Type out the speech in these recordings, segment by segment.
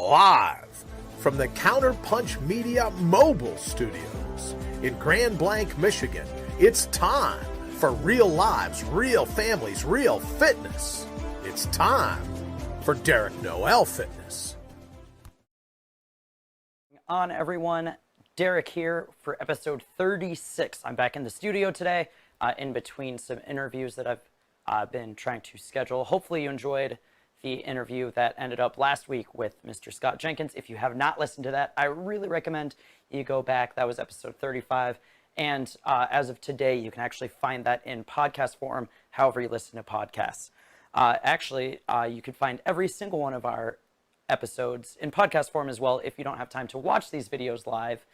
Live from the Counterpunch Media mobile studios in Grand Blanc, Michigan, it's time for real lives, real families, real fitness. It's time for Derek Noel Fitness. On everyone, Derek here for episode 36. I'm back in the studio today in between some interviews that I've been trying to schedule. Hopefully you enjoyed the interview that ended up last week with Mr. Scott Jenkins. If you have not listened to that, I really recommend you go back. That was episode 35. And as of today, you can actually find that in podcast form, however you listen to podcasts. You can find every single one of our episodes in podcast form as well if you don't have time to watch these videos live.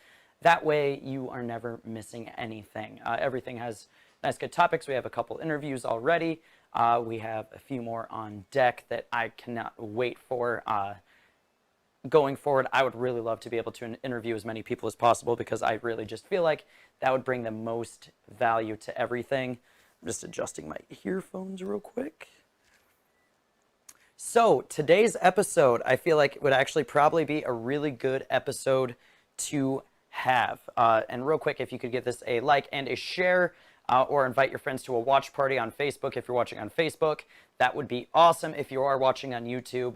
That way, you are never missing anything. Everything has nice, good topics. We have a couple interviews already. We have a few more on deck that I cannot wait for. Going forward, I would really love to be able to interview as many people as possible because I really just feel like that would bring the most value to everything. I'm just adjusting my earphones real quick. So today's episode, I feel like would actually probably be a really good episode to have. And real quick, if you could give this a like and a share, or invite your friends to a watch party on Facebook. If you're watching on Facebook, that would be awesome. If you are watching on YouTube,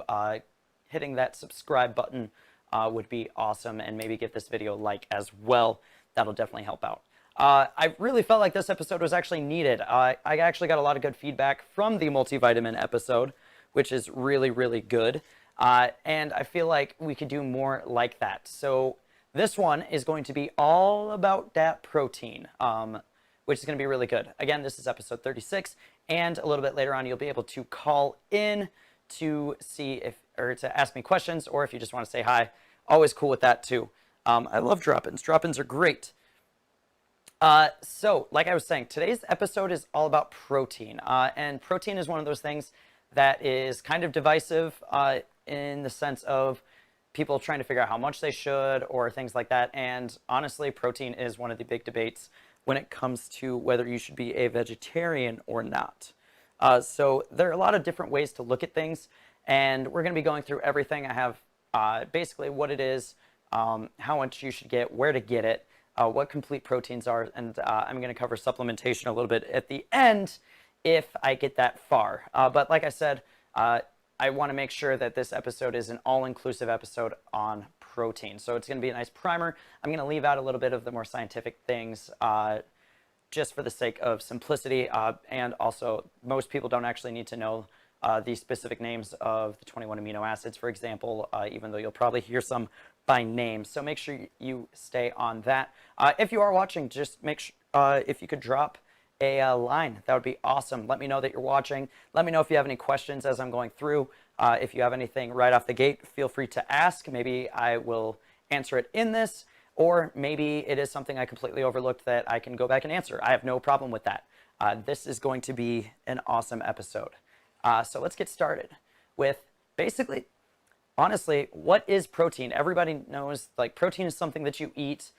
hitting that subscribe button would be awesome, and maybe give this video a like as well. That'll definitely help out. I really felt like this episode was actually needed. I actually got a lot of good feedback from the multivitamin episode, which is really, really good. And I feel like we could do more like that. So this one is going to be all about that protein, which is going to be really good. Again, this is episode 36, and a little bit later on, you'll be able to call in to see or to ask me questions, or if you just want to say hi, always cool with that too. I love drop-ins. Drop-ins are great. So, like I was saying, today's episode is all about protein, and protein is one of those things that is kind of divisive in the sense of people trying to figure out how much they should or things like that. And honestly, protein is one of the big debates when it comes to whether you should be a vegetarian or not. So there are a lot of different ways to look at things, and we're going to be going through everything. I have basically what it is, how much you should get, where to get it, what complete proteins are, and I'm going to cover supplementation a little bit at the end if I get that far. But like I said, I want to make sure that this episode is an all-inclusive episode on protein. So it's going to be a nice primer. I'm going to leave out a little bit of the more scientific things just for the sake of simplicity. And also, most people don't actually need to know the specific names of the 21 amino acids, for example, even though you'll probably hear some by name. So make sure you stay on that. If you are watching, just make sure if you could drop a line, that would be awesome. Let me know that you're watching. Let me know if you have any questions as I'm going through. If you have anything right off the gate, feel free to ask. Maybe I will answer it in this, or maybe it is something I completely overlooked that I can go back and answer. I have no problem with that. This is going to be an awesome episode. So let's get started with basically, honestly, what is protein? Everybody knows like protein is something that you eat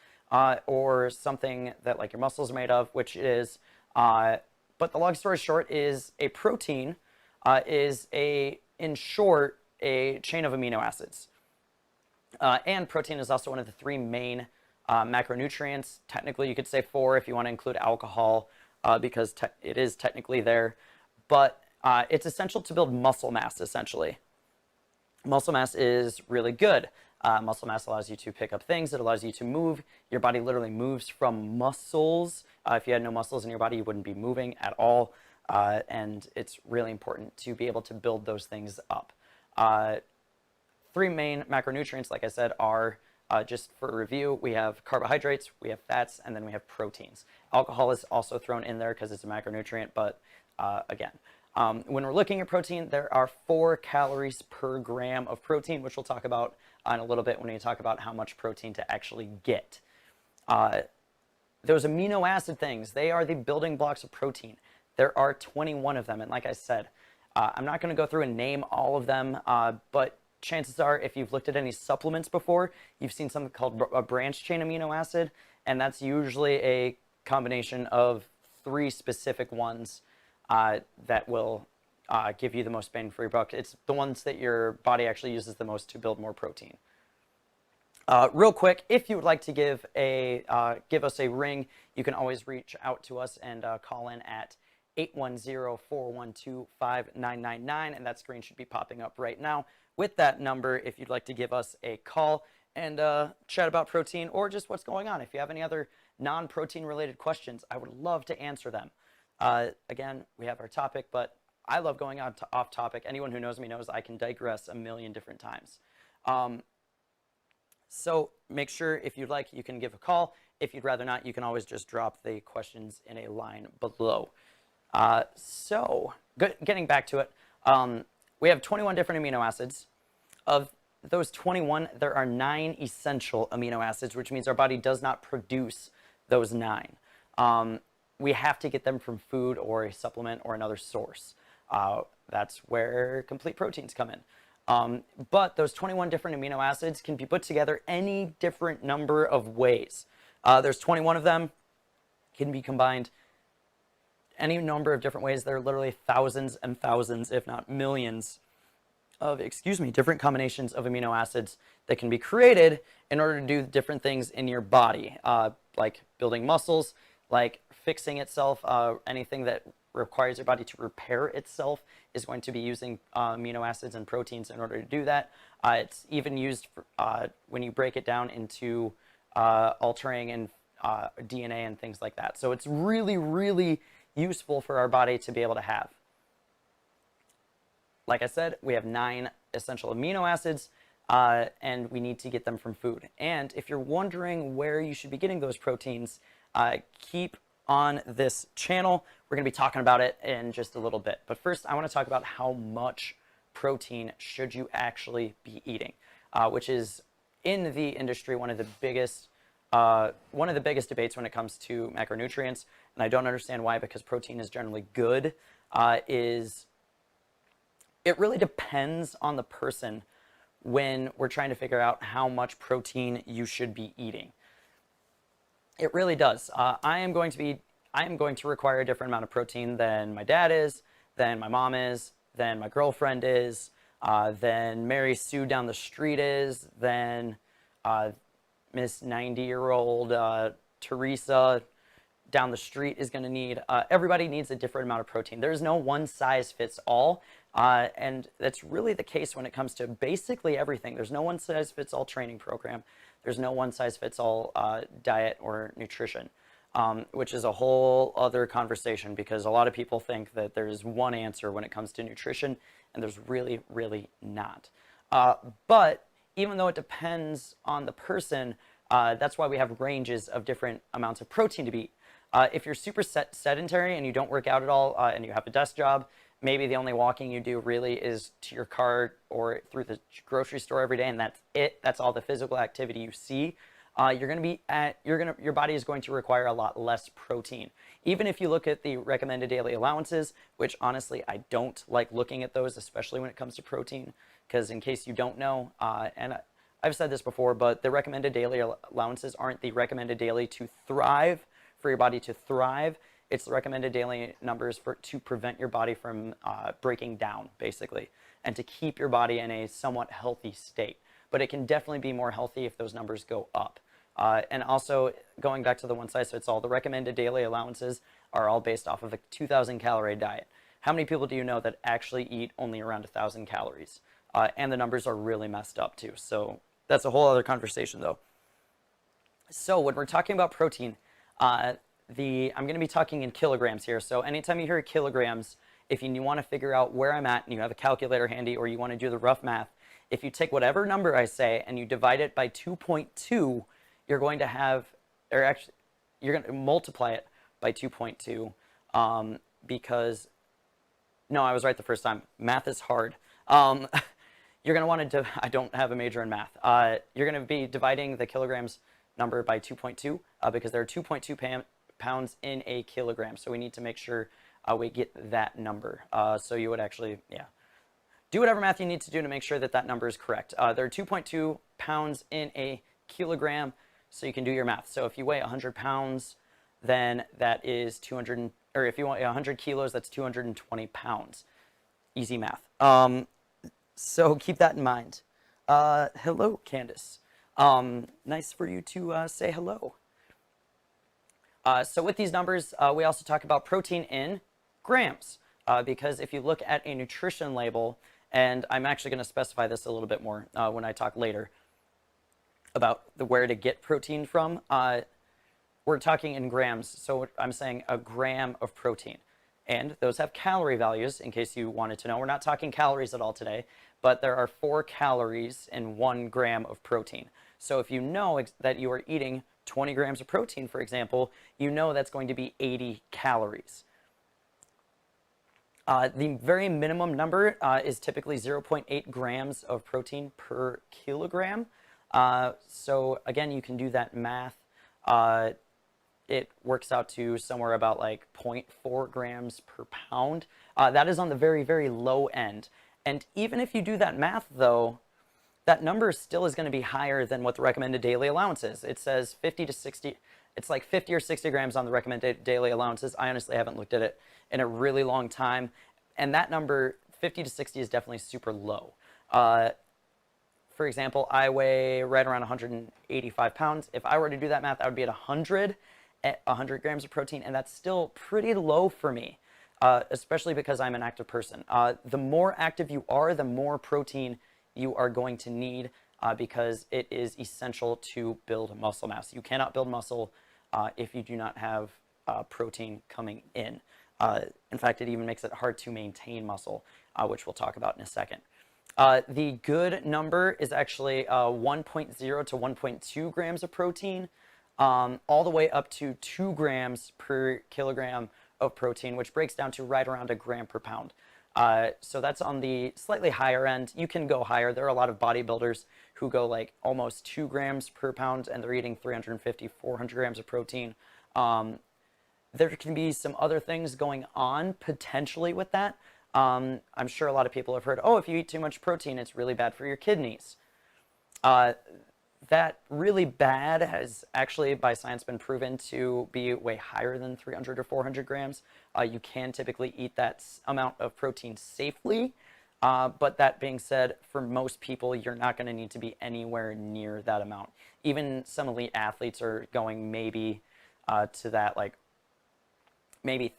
or something that like your muscles are made of, which it is. But the long story short is a protein is in short, a chain of amino acids. And protein is also one of the three main macronutrients. Technically, you could say four if you want to include alcohol because it is technically there. But it's essential to build muscle mass, essentially. Muscle mass is really good. Muscle mass allows you to pick up things. It allows you to move. Your body literally moves from muscles. If you had no muscles in your body, you wouldn't be moving at all. And it's really important to be able to build those things up. Three main macronutrients, like I said, are, just for review, we have carbohydrates, we have fats, and then we have proteins. Alcohol is also thrown in there because it's a macronutrient, but again, when we're looking at protein, there are 4 calories per gram of protein, which we'll talk about in a little bit when we talk about how much protein to actually get. Those amino acid things, they are the building blocks of protein. There are 21 of them, and like I said, I'm not going to go through and name all of them, but chances are if you've looked at any supplements before, you've seen something called a branched chain amino acid, and that's usually a combination of 3 specific ones that will give you the most bang for your buck. It's the ones that your body actually uses the most to build more protein. Real quick, if you would like to give us a ring, you can always reach out to us and call in at 810-412-5999, and that screen should be popping up right now with that number if you'd like to give us a call and chat about protein or just what's going on. If you have any other non-protein related questions, I would love to answer them. Again, we have our topic, but I love going on to off topic. Anyone who knows me knows I can digress a million different times. So make sure if you'd like, you can give a call. If you'd rather not, you can always just drop the questions in a line below. Getting back to it, we have 21 different amino acids. Of those 21, there are 9 essential amino acids, which means our body does not produce those 9. We have to get them from food or a supplement or another source. That's where complete proteins come in. But those 21 different amino acids can be put together any different number of ways. There's 21 of them, can be combined any number of different ways. There are literally thousands and thousands, if not millions, of, different combinations of amino acids that can be created in order to do different things in your body, like building muscles, like fixing itself. Anything that requires your body to repair itself is going to be using amino acids and proteins in order to do that. It's even used for, when you break it down into altering and DNA and things like that. So it's really, really useful for our body to be able to have. Like I said, we have 9 essential amino acids, and we need to get them from food. And if you're wondering where you should be getting those proteins, keep on this channel. We're going to be talking about it in just a little bit. But first, I want to talk about how much protein should you actually be eating, which is in the industry one of the biggest debates when it comes to macronutrients. And I don't understand why, because protein is generally good. It really depends on the person when we're trying to figure out how much protein you should be eating. It really does. I am going to require a different amount of protein than my dad is, than my mom is, than my girlfriend is, than Mary Sue down the street is, than Miss 90-year-old Teresa down the street is going to need. Everybody needs a different amount of protein. There's no one size fits all. And that's really the case when it comes to basically everything. There's no one size fits all training program. There's no one size fits all diet or nutrition, which is a whole other conversation, because a lot of people think that there's one answer when it comes to nutrition, and there's really, really not. But even though it depends on the person, that's why we have ranges of different amounts of protein to eat. If you're super sedentary and you don't work out at all, and you have a desk job, maybe the only walking you do really is to your car or through the grocery store every day, and that's it. That's all the physical activity you see. Your body is going to require a lot less protein. Even if you look at the recommended daily allowances, which honestly I don't like looking at those, especially when it comes to protein, because in case you don't know, and I've said this before, but the recommended daily allowances aren't the recommended daily to thrive, for your body to thrive. It's the recommended daily numbers to prevent your body from breaking down, basically, and to keep your body in a somewhat healthy state. But it can definitely be more healthy if those numbers go up. And also, going back to the one size fits all, the recommended daily allowances are all based off of a 2,000 calorie diet. How many people do you know that actually eat only around 1,000 calories? And the numbers are really messed up too. So that's a whole other conversation though. So when we're talking about protein, I'm going to be talking in kilograms here. So anytime you hear kilograms, if you want to figure out where I'm at and you have a calculator handy, or you want to do the rough math, if you take whatever number I say and you divide it by 2.2, you're going to have, or actually, you're going to multiply it by 2.2, because, no, I was right the first time. Math is hard. You're going to want to, I don't have a major in math. You're going to be dividing the kilograms number by 2.2, because there are 2.2 pounds in a kilogram. So we need to make sure we get that number. So you would actually, do whatever math you need to do to make sure that that number is correct. There are 2.2 pounds in a kilogram, so you can do your math. So if you weigh 100 pounds, then that is 200, or if you weigh 100 kilos, that's 220 pounds. Easy math. So keep that in mind. Hello, Candace. Nice for you to say hello. So with these numbers, we also talk about protein in grams, because if you look at a nutrition label, and I'm actually going to specify this a little bit more when I talk later about where to get protein from, we're talking in grams. So I'm saying a gram of protein. And those have calorie values, in case you wanted to know. We're not talking calories at all today, but there are 4 calories in 1 gram of protein. So if you know that you are eating 20 grams of protein, for example, you know that's going to be 80 calories. The very minimum number is typically 0.8 grams of protein per kilogram. So again, you can do that math. It works out to somewhere about like 0.4 grams per pound. That is on the very, very low end. And even if you do that math, though, that number still is going to be higher than what the recommended daily allowance is. It says 50 to 60, it's like 50 or 60 grams on the recommended daily allowances. I honestly haven't looked at it in a really long time. And that number, 50 to 60, is definitely super low. For example, I weigh right around 185 pounds. If I were to do that math, I would be at 100 grams of protein, and that's still pretty low for me, especially because I'm an active person. The more active you are, the more protein you are going to need, because it is essential to build muscle mass. You cannot build muscle if you do not have protein coming in. In fact, it even makes it hard to maintain muscle, which we'll talk about in a second. The good number is actually 1.0 to 1.2 grams of protein, all the way up to 2 grams per kilogram of protein, which breaks down to right around a gram per pound. So that's on the slightly higher end. You can go higher. There are a lot of bodybuilders who go like almost 2 grams per pound, and they're eating 350, 400 grams of protein. There can be some other things going on potentially with that. I'm sure a lot of people have heard, oh, if you eat too much protein, it's really bad for your kidneys. That really bad has actually, by science, been proven to be way higher than 300 or 400 grams. You can typically eat that amount of protein safely. But that being said, for most people, you're not going to need to be anywhere near that amount. Even some elite athletes are going maybe to that, like maybe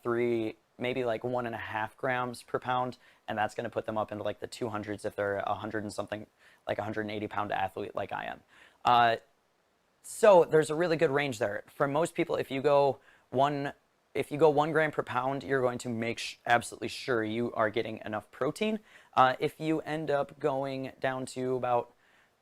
like 1.5 grams per pound, and that's going to put them up into like the 200s if they're 100 and something, like 180-pound athlete like I am. So there's a really good range there. For most people, if you go 1 gram per pound, you're going to make absolutely sure you are getting enough protein. If you end up going down to about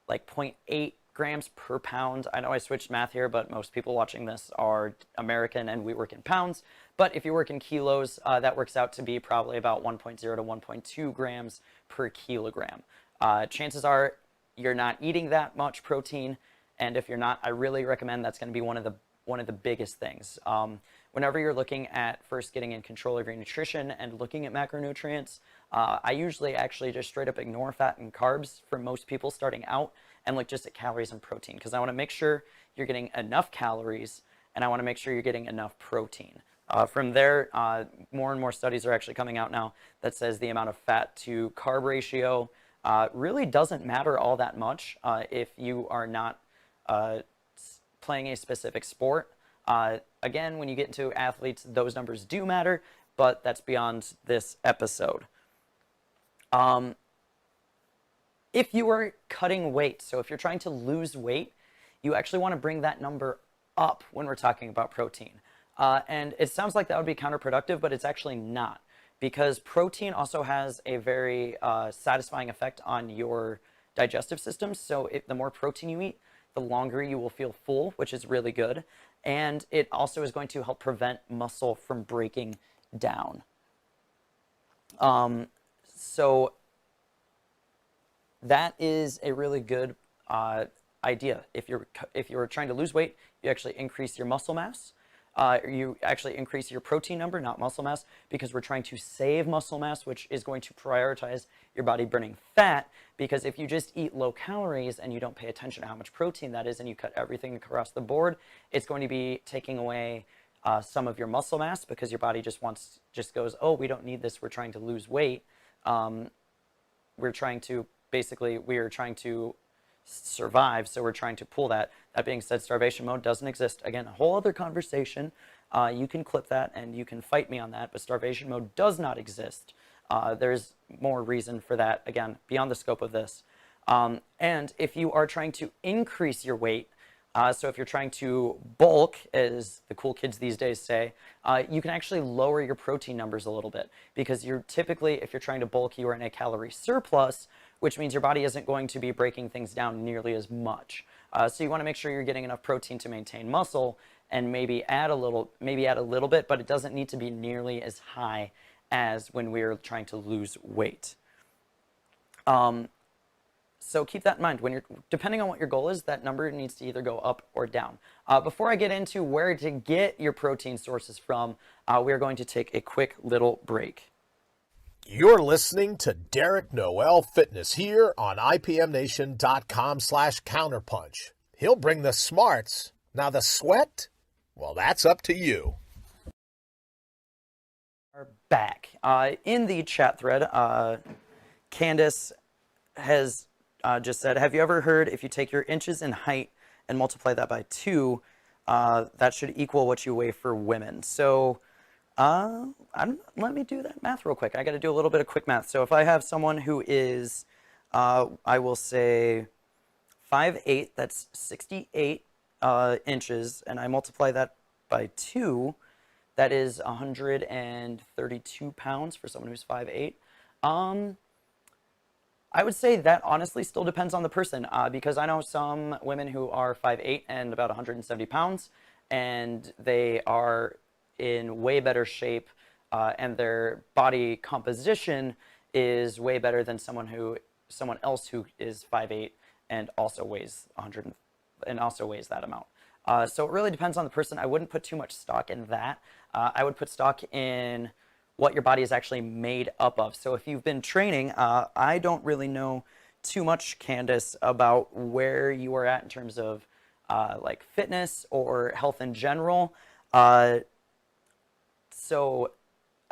like 0.8 grams per pound, I know I switched math here, but most people watching this are American and we work in pounds. But if you work in kilos, that works out to be probably about 1.0 to 1.2 grams per kilogram. Chances are you're not eating that much protein, and if you're not, I really recommend that's going to be one of the biggest things. Whenever you're looking at first getting in control of your nutrition and looking at macronutrients, I usually actually just straight up ignore fat and carbs for most people starting out and look just at calories and protein, because I want to make sure you're getting enough calories and I want to make sure you're getting enough protein. From there, more and more studies are actually coming out now that says the amount of fat to carb ratio really doesn't matter all that much if you are not playing a specific sport. Again, when you get into athletes, those numbers do matter, but that's beyond this episode. If you are cutting weight, so if you're trying to lose weight, you actually want to bring that number up when we're talking about protein. And it sounds like that would be counterproductive, but it's actually not, because protein also has a very satisfying effect on your digestive system. So the more protein you eat, the longer you will feel full, which is really good. And it also is going to help prevent muscle from breaking down. So that is a really good idea. If you're trying to lose weight, you actually increase your muscle mass. You actually increase your protein number, not muscle mass, because we're trying to save muscle mass, which is going to prioritize your body burning fat. Because if you just eat low calories and you don't pay attention to how much protein that is and you cut everything across the board, it's going to be taking away some of your muscle mass, because your body just goes, oh, we don't need this, we're trying to lose weight. we're trying to survive, so we're trying to pull that. That being said, starvation mode doesn't exist. Again, a whole other conversation. You can clip that and you can fight me on that, but starvation mode does not exist. There's more reason for that, again, beyond the scope of this. And if you are trying to increase your weight, so if you're trying to bulk, as the cool kids these days say, you can actually lower your protein numbers a little bit, because you're typically, if you're trying to bulk, you are in a calorie surplus, which means your body isn't going to be breaking things down nearly as much. So you want to make sure you're getting enough protein to maintain muscle, and maybe add a little bit, but it doesn't need to be nearly as high as when we're trying to lose weight. So keep that in mind. Depending on what your goal is, that number needs to either go up or down. Before I get into where to get your protein sources from, we're going to take a quick little break. You're listening to Derek Noel Fitness here on IPMNation.com/counterpunch. He'll bring the smarts. Now the sweat, well, that's up to you. We're back. In the chat thread, Candace has just said, have you ever heard if you take your inches in height and multiply that by 2, that should equal what you weigh for women? So let me do that math real quick. I got to do a little bit of quick math. So if I have someone who is, I will say 5'8", that's 68 inches, and I multiply that by 2, that is 132 pounds for someone who's 5'8". I would say that honestly still depends on the person, because I know some women who are 5'8" and about 170 pounds, and they are in way better shape, and their body composition is way better than someone else who is 5'8" and also weighs 100 and also weighs that amount. So it really depends on the person. I wouldn't put too much stock in that. I would put stock in what your body is actually made up of. So if you've been training, I don't really know too much, Candace, about where you are at in terms of like fitness or health in general. So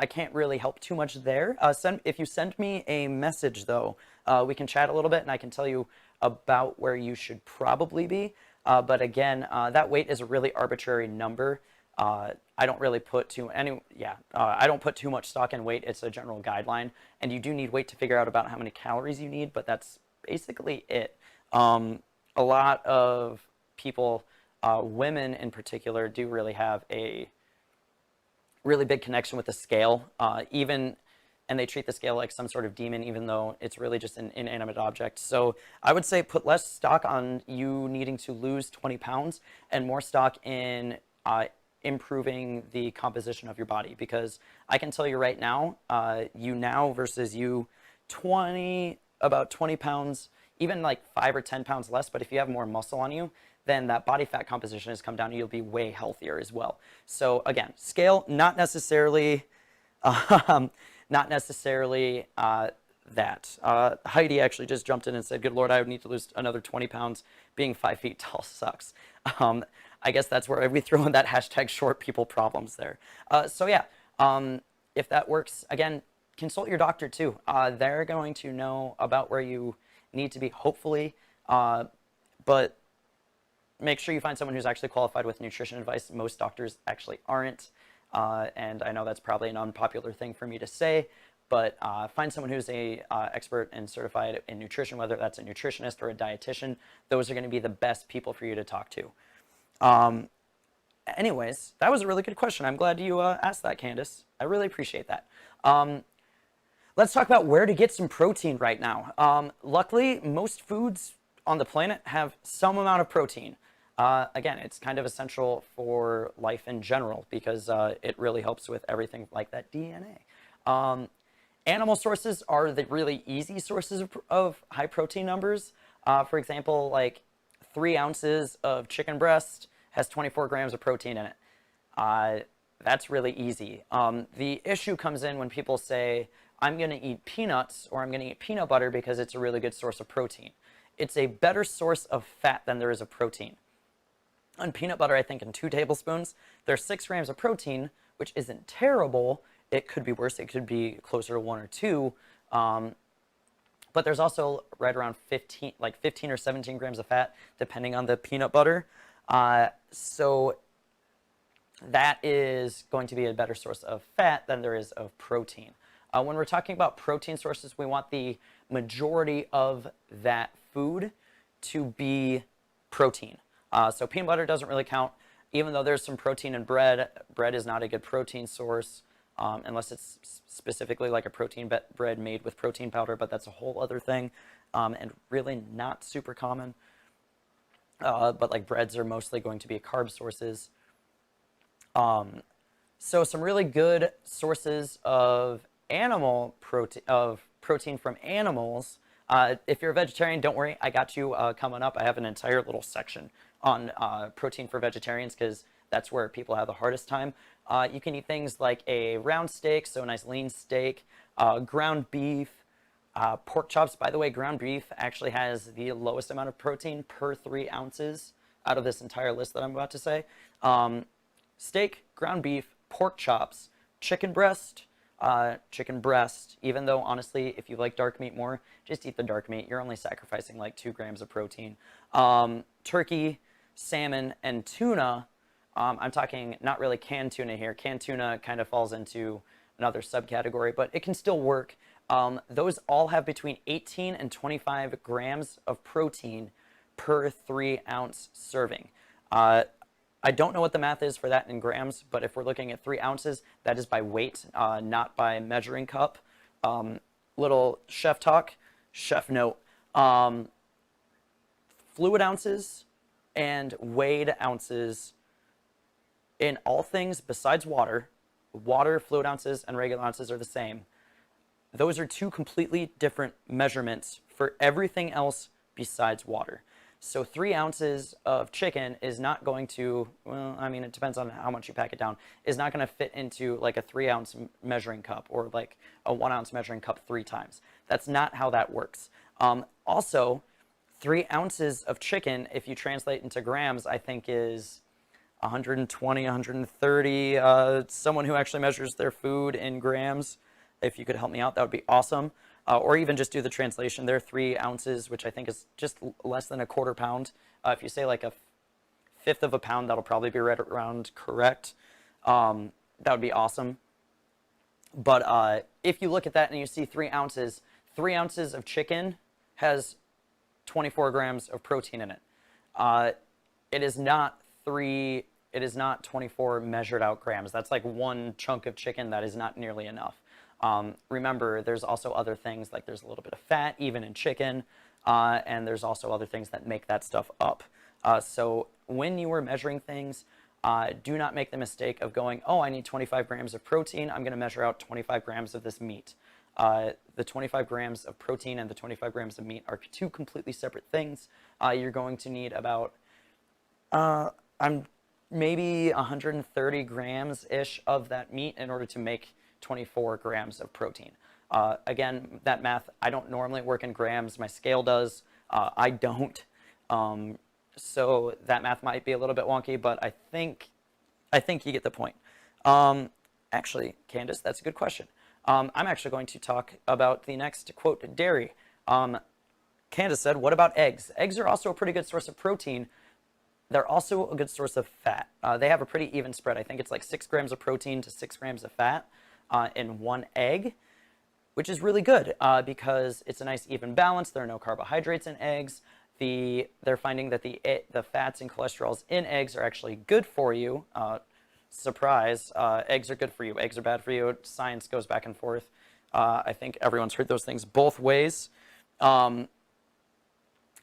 I can't really help too much there. If you send me a message, though, we can chat a little bit, and I can tell you about where you should probably be. But again, that weight is a really arbitrary number. I don't really put I don't put too much stock in weight. It's a general guideline, and you do need weight to figure out about how many calories you need, but that's basically it. A lot of people, women in particular, do really have a really big connection with the scale, and they treat the scale like some sort of demon, even though it's really just an inanimate object. So I would say put less stock on you needing to lose 20 pounds and more stock in improving the composition of your body, because I can tell you right now, you now versus you about 20 pounds, even like 5 or 10 pounds less, but if you have more muscle on you, then that body fat composition has come down and you'll be way healthier as well. So again, scale, not necessarily that. Heidi actually just jumped in and said, good Lord, I would need to lose another 20 pounds. Being 5 feet tall sucks. I guess that's where we throw in that hashtag short people problems there. So yeah, if that works, again, consult your doctor too. They're going to know about where you need to be, hopefully, but make sure you find someone who's actually qualified with nutrition advice. Most doctors actually aren't, and I know that's probably an unpopular thing for me to say, but find someone who's a expert and certified in nutrition, whether that's a nutritionist or a dietitian. Those are going to be the best people for you to talk to. Anyways, that was a really good question. I'm glad you asked that, Candace. I really appreciate that. Let's talk about where to get some protein right now. Luckily, most foods on the planet have some amount of protein. Again, it's kind of essential for life in general, because it really helps with everything like that DNA. Animal sources are the really easy sources of high protein numbers. For example, like 3 ounces of chicken breast has 24 grams of protein in it. That's really easy. The issue comes in when people say, I'm going to eat peanuts or I'm going to eat peanut butter because it's a really good source of protein. It's a better source of fat than there is of protein. On peanut butter, I think in 2 tablespoons, there's 6 grams of protein, which isn't terrible. It could be worse. It could be closer to 1 or 2. But there's also right around 15 or 17 grams of fat, depending on the peanut butter. So that is going to be a better source of fat than there is of protein. When we're talking about protein sources, we want the majority of that food to be protein. So peanut butter doesn't really count, even though there's some protein in bread. Bread is not a good protein source unless it's specifically like a protein bread made with protein powder, but that's a whole other thing and really not super common. But like breads are mostly going to be carb sources. So some really good sources of protein from animals. If you're a vegetarian, don't worry, I got you coming up. I have an entire little section on protein for vegetarians because that's where people have the hardest time. You can eat things like a round steak, so a nice lean steak, ground beef, pork chops. By the way, ground beef actually has the lowest amount of protein per 3 ounces out of this entire list that I'm about to say. Steak, ground beef, pork chops, chicken breast, even though honestly, if you like dark meat more, just eat the dark meat. You're only sacrificing like 2 grams of protein. Turkey, salmon, and tuna. I'm talking not really canned tuna here. Canned tuna kind of falls into another subcategory, but it can still work. Those all have between 18 and 25 grams of protein per 3 ounce serving. I don't know what the math is for that in grams, but if we're looking at 3 ounces, that is by weight, not by measuring cup. Little chef talk, chef note. Fluid ounces and weighed ounces in all things besides water, fluid ounces, and regular ounces are the same. Those are 2 completely different measurements for everything else besides water. So 3 ounces of chicken is not going to, well, I mean, it depends on how much you pack it down, is not going to fit into like a 3 ounce measuring cup or like a 1 ounce measuring cup 3 times. That's not how that works. Also, 3 ounces of chicken, if you translate into grams, I think is 120, 130. Someone who actually measures their food in grams, if you could help me out, that would be awesome. Or even just do the translation there, 3 ounces, which I think is just less than a quarter pound. If you say like a fifth of a pound, that'll probably be right around correct. That would be awesome. But if you look at that and you see 3 ounces of chicken has 24 grams of protein in it. It is not 24 measured out grams. That's like 1 chunk of chicken. That is not nearly enough. Remember, there's also other things, like there's a little bit of fat even in chicken, and there's also other things that make that stuff up. So when you are measuring things, do not make the mistake of going, oh, I need 25 grams of protein. I'm going to measure out 25 grams of this meat. The 25 grams of protein and the 25 grams of meat are 2 completely separate things. You're going to need about maybe 130 grams-ish of that meat in order to make 24 grams of protein. Again, that math, I don't normally work in grams. My scale does. I don't. So that math might be a little bit wonky, but I think you get the point. Actually, Candace, that's a good question. I'm actually going to talk about the next quote, dairy. Candace said, what about eggs? Eggs are also a pretty good source of protein. They're also a good source of fat. They have a pretty even spread. I think it's like 6 grams of protein to 6 grams of fat in 1 egg, which is really good because it's a nice even balance. There are no carbohydrates in eggs. They're finding that the fats and cholesterols in eggs are actually good for you. Surprise, eggs are good for you. Eggs are bad for you. Science goes back and forth. I think everyone's heard those things both ways.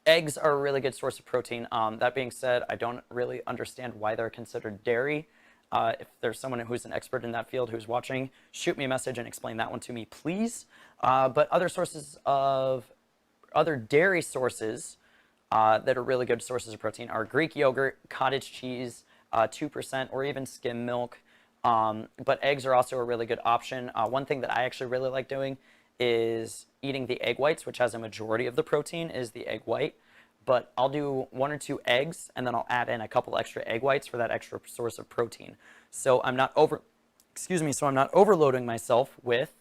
Eggs are a really good source of protein. That being said, I don't really understand why they're considered dairy. If there's someone who's an expert in that field who's watching, shoot me a message and explain that one to me, please. But other dairy sources that are really good sources of protein are Greek yogurt, cottage cheese, 2%, or even skim milk. But eggs are also a really good option. One thing that I actually really like doing is eating the egg whites, which has a majority of the protein is the egg white. But I'll do 1 or 2 eggs, and then I'll add in a couple extra egg whites for that extra source of protein. So I'm not overloading myself with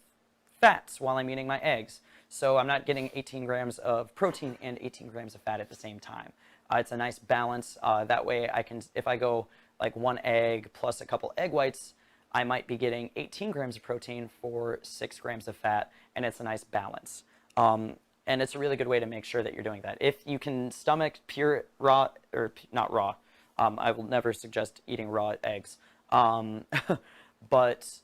fats while I'm eating my eggs. So I'm not getting 18 grams of protein and 18 grams of fat at the same time. It's a nice balance. That way I can, if I go like one egg plus a couple egg whites, I might be getting 18 grams of protein for 6 grams of fat, and it's a nice balance. And it's a really good way to make sure that you're doing that. If you can stomach pure raw, or not raw, I will never suggest eating raw eggs. But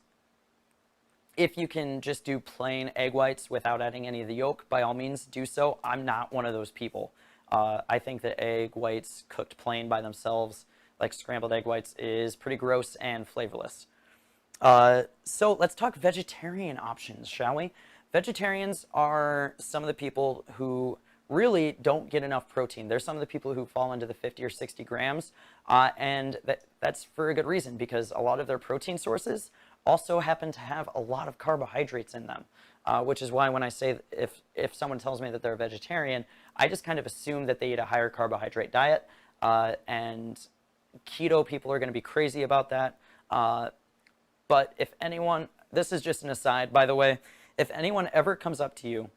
if you can just do plain egg whites without adding any of the yolk, by all means do so. I'm not one of those people. I think that egg whites cooked plain by themselves, like scrambled egg whites, is pretty gross and flavorless. So let's talk vegetarian options, shall we? Vegetarians are some of the people who really don't get enough protein. They're some of the people who fall into the 50 or 60 grams, and that's for a good reason, because a lot of their protein sources also happen to have a lot of carbohydrates in them, which is why when I say if someone tells me that they're a vegetarian, I just kind of assume that they eat a higher carbohydrate diet, and keto people are going to be crazy about that. But if anyone, this is just an aside, by the way, if anyone ever comes up to you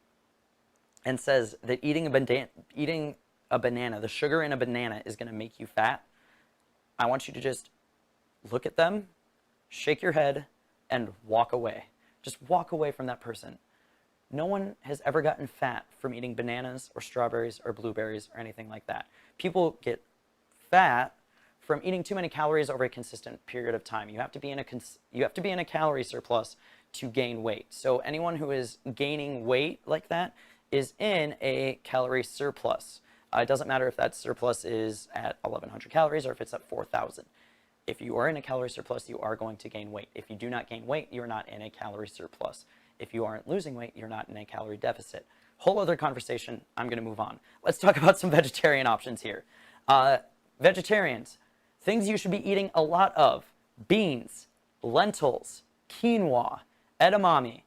and says that eating a banana, the sugar in a banana is going to make you fat, I want you to just look at them, shake your head, and walk away. Just walk away from that person. No one has ever gotten fat from eating bananas or strawberries or blueberries or anything like that. People get fat from eating too many calories over a consistent period of time. You have to be in a calorie surplus to gain weight. So anyone who is gaining weight like that is in a calorie surplus. It doesn't matter if that surplus is at 1,100 calories or if it's at 4,000. If you are in a calorie surplus, you are going to gain weight. If you do not gain weight, you're not in a calorie surplus. If you aren't losing weight, you're not in a calorie deficit. Whole other conversation. I'm going to move on. Let's talk about some vegetarian options here. Vegetarians, things you should be eating a lot of: beans, lentils, quinoa, edamame.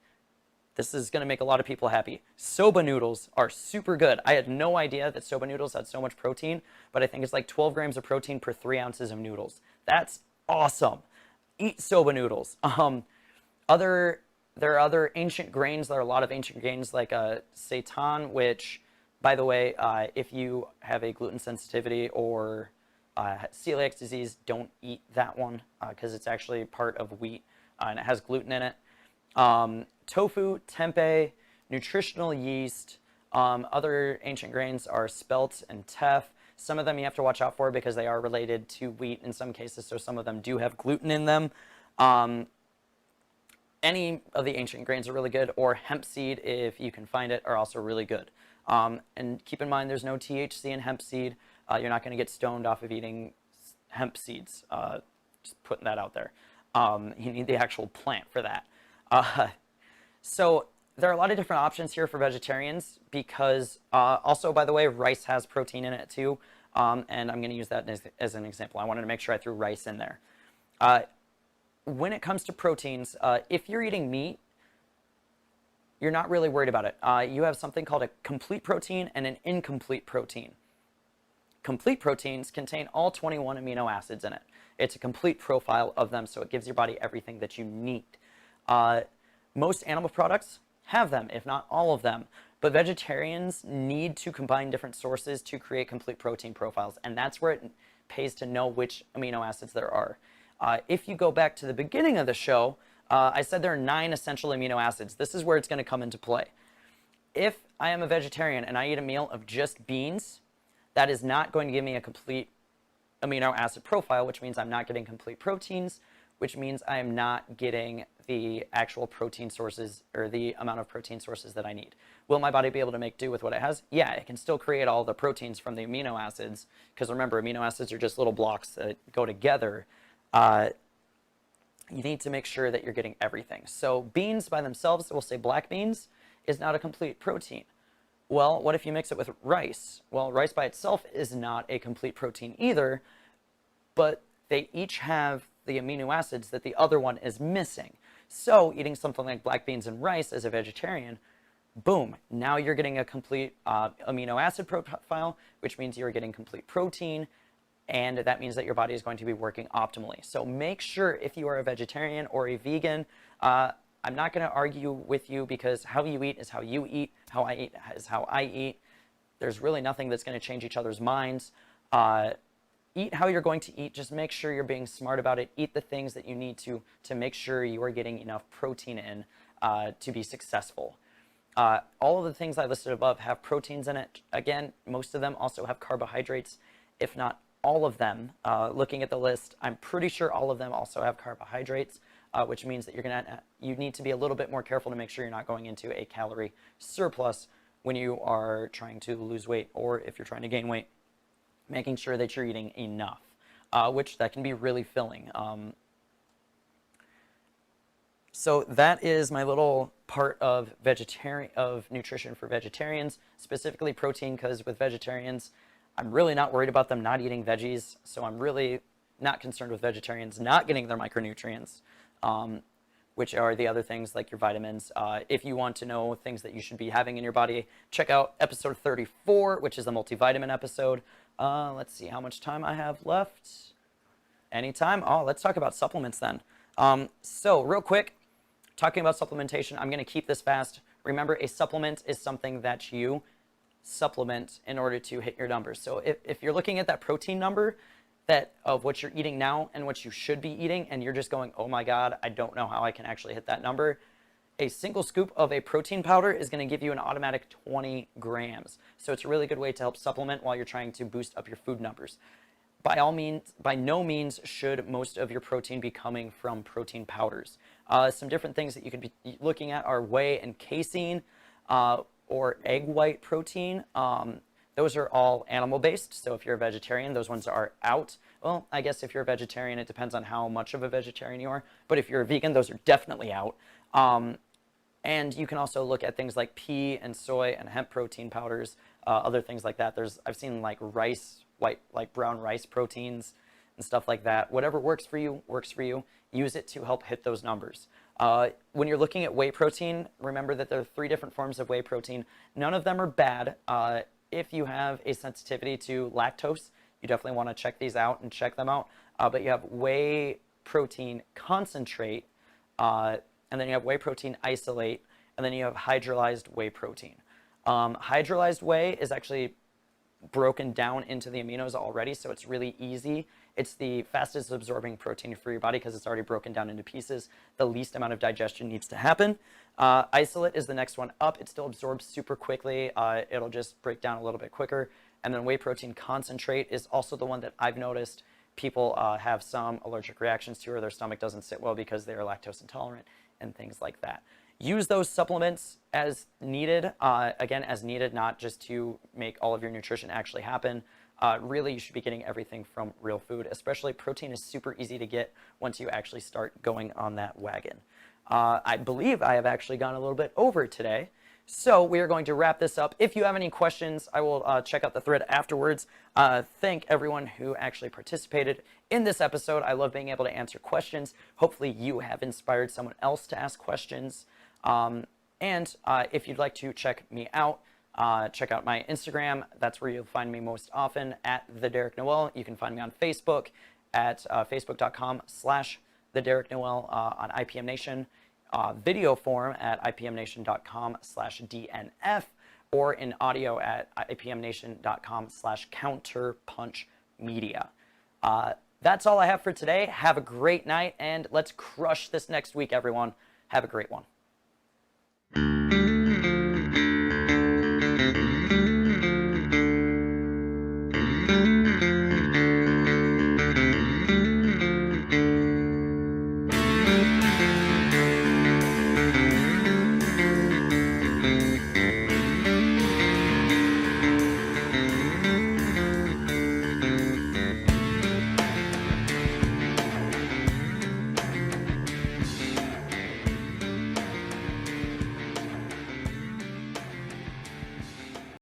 This is going to make a lot of people happy. Soba noodles are super good. I had no idea that soba noodles had so much protein, but I think it's like 12 grams of protein per 3 ounces of noodles. That's awesome. Eat soba noodles. There are other ancient grains. There are a lot of ancient grains like seitan, which, by the way, if you have a gluten sensitivity or celiac disease, don't eat that one because it's actually part of wheat and it has gluten in it. Tofu, tempeh, nutritional yeast. Other ancient grains are spelt and teff. Some of them you have to watch out for because they are related to wheat in some cases, so some of them do have gluten in them. Any of the ancient grains are really good, or hemp seed, if you can find it, are also really good. And keep in mind, there's no THC in hemp seed. You're not going to get stoned off of eating hemp seeds. Just putting that out there. You need the actual plant for that. So there are a lot of different options here for vegetarians because also, by the way, rice has protein in it too. And I'm going to use that as an example. I wanted to make sure I threw rice in there. When it comes to proteins, if you're eating meat, you're not really worried about it. You have something called a complete protein and an incomplete protein. Complete proteins contain all 21 amino acids in it. It's a complete profile of them, so it gives your body everything that you need. Most animal products have them, if not all of them. But vegetarians need to combine different sources to create complete protein profiles, and that's where it pays to know which amino acids there are. If you go back to the beginning of the show, I said there are 9 essential amino acids. This is where it's going to come into play. If I am a vegetarian and I eat a meal of just beans, that is not going to give me a complete amino acid profile, which means I'm not getting complete proteins, which means I am not getting the actual protein sources or the amount of protein sources that I need. Will my body be able to make do with what it has? Yeah, it can still create all the proteins from the amino acids, because remember, amino acids are just little blocks that go together. You need to make sure that you're getting everything. So beans by themselves, we'll say black beans, is not a complete protein. Well, what if you mix it with rice? Well, rice by itself is not a complete protein either, but they each have the amino acids that the other one is missing. So eating something like black beans and rice as a vegetarian, boom, now you're getting a complete amino acid profile, which means you're getting complete protein, and that means that your body is going to be working optimally. So make sure, if you are a vegetarian or a vegan, I I'm not going to argue with you because how you eat is how you eat, how I eat is how I eat. There's really nothing that's going to change each other's minds. Eat how you're going to eat. Just make sure you're being smart about it. Eat the things that you need to make sure you are getting enough protein in to be successful. All of the things I listed above have proteins in it. Again, most of them also have carbohydrates, if not all of them. Looking at the list, I'm pretty sure all of them also have carbohydrates, which means that you need to be a little bit more careful to make sure you're not going into a calorie surplus when you are trying to lose weight, or if you're trying to gain weight, making sure that you're eating enough, which that can be really filling. So that is my little part of nutrition for vegetarians, specifically protein, because with vegetarians, I'm really not worried about them not eating veggies. So I'm really not concerned with vegetarians not getting their micronutrients, which are the other things like your vitamins. If you want to know things that you should be having in your body, check out episode 34, which is the multivitamin episode. Let's see how much time I have left. Anytime? Oh, let's talk about supplements then. So real quick, talking about supplementation, I'm going to keep this fast. Remember, a supplement is something that you supplement in order to hit your numbers. So if you're looking at that protein number of what you're eating now and what you should be eating, and you're just going, oh my God, I don't know how I can actually hit that number, a single scoop of a protein powder is going to give you an automatic 20 grams. So it's a really good way to help supplement while you're trying to boost up your food numbers. By no means should most of your protein be coming from protein powders. Some different things that you could be looking at are whey and casein, or egg white protein. Those are all animal-based, so if you're a vegetarian, those ones are out. Well, I guess if you're a vegetarian, it depends on how much of a vegetarian you are, but if you're a vegan, those are definitely out. And you can also look at things like pea and soy and hemp protein powders, other things like that. I've seen like brown rice proteins and stuff like that. Whatever works for you, works for you. Use it to help hit those numbers. When you're looking at whey protein, remember that there are 3 different forms of whey protein. None of them are bad. If you have a sensitivity to lactose, you definitely want to check these out and check them out. But you have whey protein concentrate, and then you have whey protein isolate, and then you have hydrolyzed whey protein. Hydrolyzed whey is actually broken down into the aminos already, so it's really easy. It's the fastest absorbing protein for your body because it's already broken down into pieces. The least amount of digestion needs to happen. Isolate is the next one up. It still absorbs super quickly. It'll just break down a little bit quicker. And then whey protein concentrate is also the one that I've noticed people have some allergic reactions to, or their stomach doesn't sit well because they are lactose intolerant and things like that. Use those supplements as needed, again, as needed, not just to make all of your nutrition actually happen. Really, you should be getting everything from real food, especially protein is super easy to get once you actually start going on that wagon. I believe I have actually gone a little bit over today, so we are going to wrap this up. If you have any questions, I will check out the thread afterwards. Thank everyone who actually participated in this episode. I love being able to answer questions. Hopefully you have inspired someone else to ask questions. If you'd like to check me out, check out my Instagram. That's where you'll find me most often, at the Derek Noel. You can find me on Facebook at facebook.com/theDerekNoel, on IPM Nation, video form at ipmnation.com/DNF, or in audio at ipmnation.com/counterpunchmedia. That's all I have for today. Have a great night, and let's crush this next week, everyone. Have a great one.